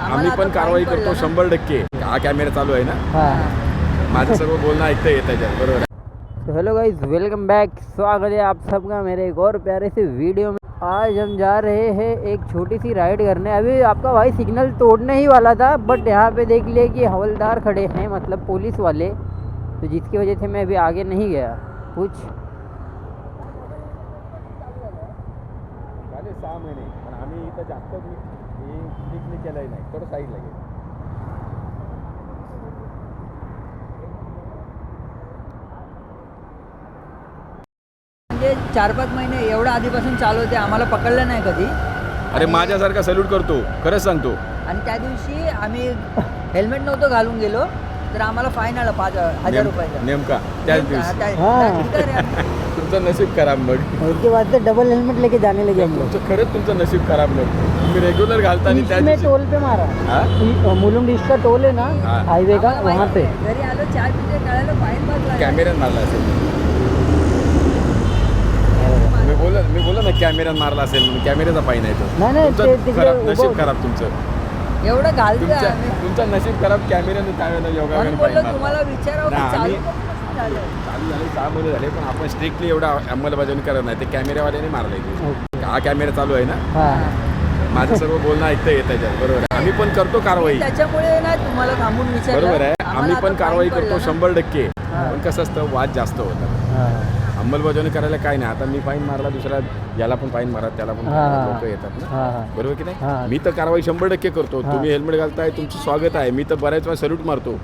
आम्ही पण कारवाई करतो 100%. हा कॅमेरा चालू आहे ना, माझं सर्व बोलणं ऐकता येत त्याच्यात, बरोबर आहे. तो हेलो गाइस, वेलकम बैक. स्वागत है आप सबका मेरे एक और प्यारे से वीडियो में. आज हम जा रहे हैं एक छोटी सी राइड करने. अभी आपका भाई सिग्नल तोड़ने ही वाला था, बट यहाँ पे देख लिए कि हवलदार खड़े हैं, मतलब पुलिस वाले, तो जिसकी वजह से मैं अभी आगे नहीं गया. कुछ 6 महिने पण आम्ही इथं जास्त क्लिक केलंही नाही, थोडं साईड लागेल. म्हणजे 4-5 महिने एवढं आधीपासून चालू होते, आम्हाला पकडलं नाही कधी. अरे माझ्यासारखा सल्यूट करतो, खरंच सांगतो. आणि त्या दिवशी आम्ही हेल्मेट नव्हतं घालून गेलो, तर आम्हाला फाईन आला 5,000 रुपयाचा. नेमका त्याच दिवशी. तुमचं नशीब खराब मग. उसके बाद से डबल हेलमेट लेके जाने लगे हम लोग. तुमचं खरंच तुमचं नशीब खराब मग. तुम्ही रेग्युलर घालता आणि त्या इसमें टोल पे मारा. मुलुंड इसका टोल है ना हाईवे का, वहाँ पे घरी आलो 4 मिनिटे कळायला फाईन बसला. कॅमेऱ्यात मारला असेल. मी बोला ना कॅमेऱ्यात मारला असेल म्हणून. कॅमेऱ्याचा फाईन आहे तो. नाही खराब नशीब खराब तुमचं. एवढं घालतोय आम्ही. तुमचं नशीब खराब. कॅमेऱ्याने त्यावेळेला योगाने म्हणून फाईन बोललो मारला. तुम्हाला विचारावं की चालू आम्ही कसं झालं. चालू झाले 6 महिने झाले, पण आपण स्ट्रिक्टली एवढा अंमलबजावणी करत नाही. ते कॅमेऱ्यावाल्याने मारलंय. हा कॅमेरा चालू आहे ना, माझं सर्व बोलणं ऐकता येत त्याच्यात, बरोबर आहे. आम्ही पण करतो कारवाई, त्याच्यामुळे ना तुम्हाला थांबून विचारलं. बरोबर आहे. आम्ही आम्हाला पण आता कारवाई fine करतो पडलं 100%. पण कसं असतं, वाद जास्त होतात. अंमलबजावणी करायला काय नाही. आता मी फाईन मारला, दुसरा याला पण फाईन मारा, त्याला पण लोक येतात ना, बरोबर की नाही. मी तर कारवाई 100% करतो. तुम्ही हेल्मेट घालताय, तुमचं स्वागत आहे. मी तर बऱ्याच वेळा सल्यूट मारतो.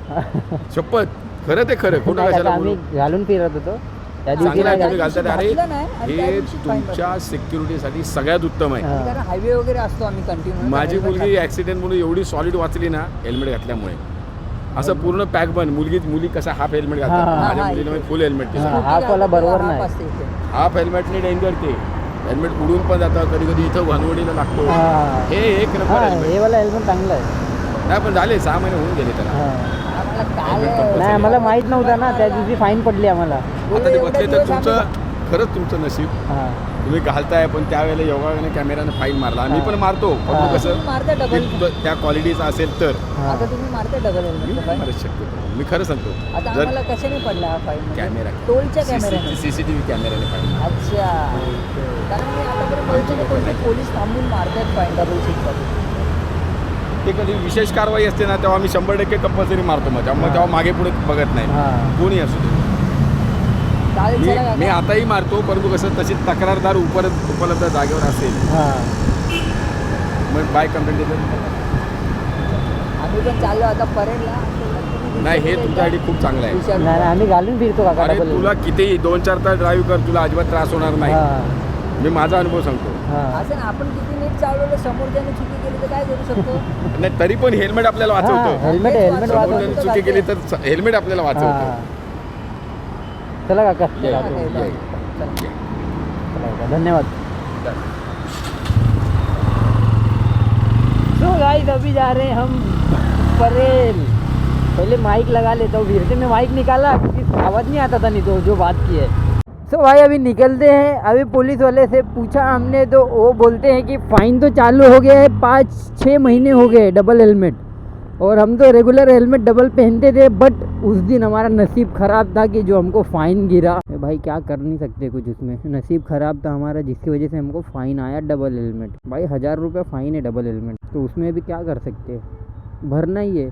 शपथ, खरं ते खरं. कोणा कशाला बोलू. घालून फिरत होतो त्या दिवशी. चांगलं आहे तुम्ही घालतात. अरे घातलं नाही आणि त्या हे दिवशी fine तुमच्या सिक्युरिटीसाठी सगळ्यात उत्तम आहे. आणि कारण हायवे वगैरे असतो आम्ही कंटिन्यू. माझी मुलगी ॲक्सिडेंटमुळे एवढी सॉलिड वाचली ना हेल्मेट घातल्यामुळे. असं पूर्ण पॅक बन. मुली कसा हाफ हेल्मेट घालतात, माझ्या मुलीने मी फुल हेल्मेट दिलं. हाफ वाला बरोबर नाही. हाफ हेल्मेटने डेंजर. ते हेल्मेट उडून पण जातं, कधी कधी इथं भानवडीला लागतो. हे एक नंबर हेल्मेट. हे वाला हेल्मेट चांगलं आहे. नाही पण झाले 6 महिने होऊन गेले त्याला. नाही आम्हाला माहित नव्हता ना, त्या दिवशी फाईन पडली आम्हाला. आता ते बसले तर तुमचं खरंच तुमचं नशीब. तुम्ही घालताय, पण त्यावेळेला योगाने कॅमेराने फाईन मारला. आम्ही पण मारतो, पण कसं मारता डबल. त्या क्वालिटीचा असेल तर आता तुम्ही मारता डबल हेल्मेट. मारत शकतो. मी खरं सांगतो. आता जर आम्हाला कशाने पडला हा फाईन? कॅमेरा, टोलच्या कॅमेऱ्याने. CCTV कॅमेराने फाईन. अच्छा, कारण मी आतापर्यंत बघितलं की कोणते पोलीस थांबून मारतात फाईन डबल सीटसाठी. ते कधी विशेष कारवाई असते ना, तेव्हा आम्ही 100% कंपल्सरी मारतो. मग तेव्हा मागे पुढे बघत नाही, कोणी असू दे. चालेल, चला मी काका. आताही मारतो, परंतु कसं तशी तक्रारदार उपलब्ध जागेवर असेल मग बाय कंप्लेंट देतात. आम्ही पण चाललो आता परेडला. नाही, हे तुमच्यासाठी खूप चांगलं आहे. नाही आम्ही घालून फिरतो काका अरे डबल. तुला किती 2-4 तास ड्राईव्ह कर, तुला अजिबात त्रास होणार नाही. मी माझा अनुभव सांगतो. असं ना, आपण किती नीट चालवलं, समोरच्याने चुकी केली तर काय करू शकतो. नाही तरी पण हेल्मेट आपल्याला वाचवतं. हेल्मेट समोरच्याने चुकी केली तर हेल्मेट आपल्याला वाचवतं. चला काका. चला. धन्यवाद. तो गाइस अभी जा रहे हैं हम परेल. पहले माइक लगा लेता हूँ, फिर से मैं माइक निकाला क्योंकि आवाज़ नहीं आता था, नहीं तो जो बात की है. तो भाई अभी निकलते हैं. अभी पुलिस वाले से पूछा हमने, तो वो बोलते हैं कि फ़ाइन तो चालू हो गया है, 5-6 महीने हो गए डबल हेलमेट, और हम तो रेगुलर हेलमेट डबल पहनते थे. बट उस दिन हमारा नसीब ख़राब था कि जो हमको फ़ाइन गिरा. भाई क्या कर नहीं सकते कुछ उसमें. नसीब ख़राब था हमारा, जिसकी वजह से हमको फ़ाइन आया डबल हेलमेट. भाई 1000 रुपये फ़ाइन है डबल हेलमेट, तो उसमें भी क्या कर सकते हैं, भरना ही है.